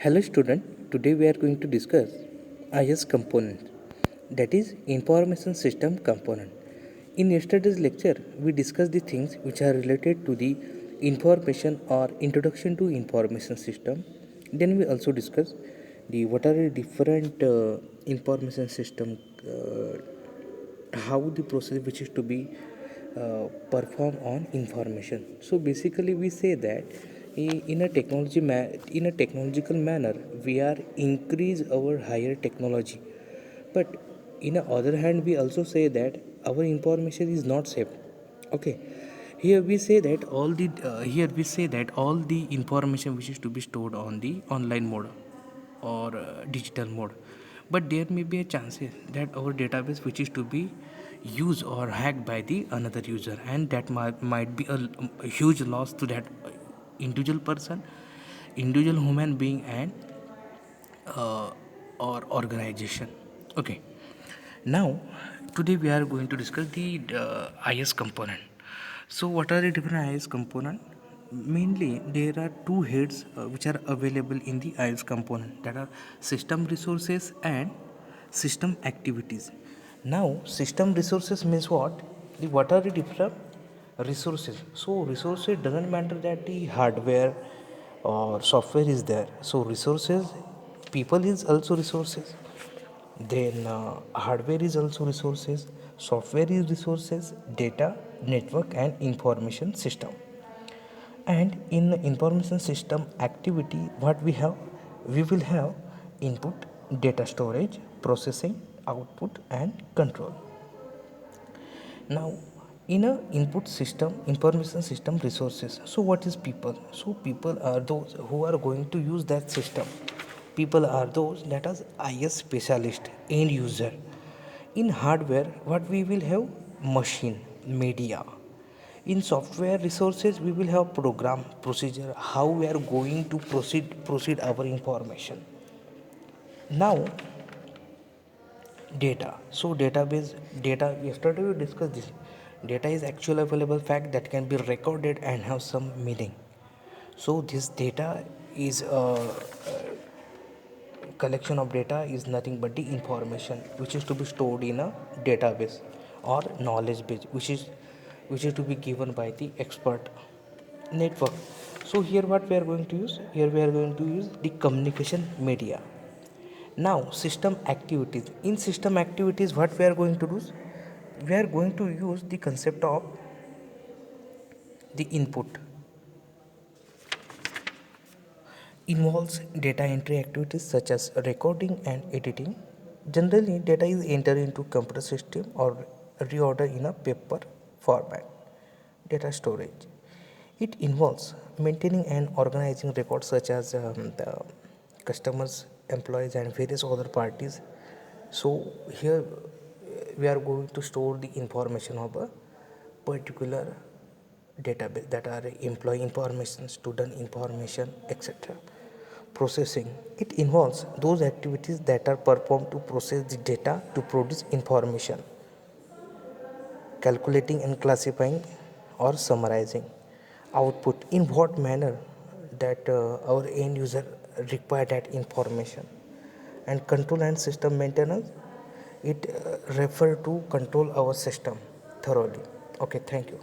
Hello student, today we are going to discuss IS component, that is information system component. In yesterday's lecture we discussed the things which are related to the information or introduction to information system. Then we also discuss the what are the different information system, how the process which is to be perform on information. So basically we say that in a in a technological manner we are increase our higher technology, but in a other hand we also say that our information is not safe. Okay, here we say that all the information which is to be stored on the online mode or digital mode, but there may be a chances that our database which is to be used or hacked by the another user, and that might be a huge loss to that individual person, individual human being, and uh, or organization. Okay, now today we are going to discuss the is component. So what are the different is component? Mainly there are two heads which are available in the is component, that are system resources and system activities. Now system resources means what? What are the different resources? So resources doesn't matter that the hardware or software is there. So resources, people is also resources, then hardware is also resources, software is resources, data, network and information system. And in the information system activity, what we have? We will have input, data storage, processing, output and control. Now in a input system, information system resources, so what is people? So people are those who are going to use that system. People are those that are is specialist, end user. In hardware, what we will have? Machine, media. In software resources, we will have program, procedure, how we are going to proceed our information. Now data. So database data, yesterday we discussed this. Data is actual available fact that can be recorded and have some meaning. So this data is a collection of data, is nothing but the information which is to be stored in a database or knowledge base, which is to be given by the expert. Network. So here what we are going to use? Here we are going to use the communication media. Now system activities. In system activities, what we are going to do? We are going to use the concept of the input. Involves data entry activities such as recording and editing. Generally, data is entered into computer system or reordered in a paper format. Data storage. It involves maintaining and organizing records such as the customers, employees, and various other parties. So here we are going to store the information of a particular database, that are employee information, student information, etc. Processing. It involves those activities that are performed to process the data to produce information. Calculating and classifying or summarizing. Output. In what manner that our end user require that information. And control and system maintenance. It refer to control our system thoroughly. Okay, thank you.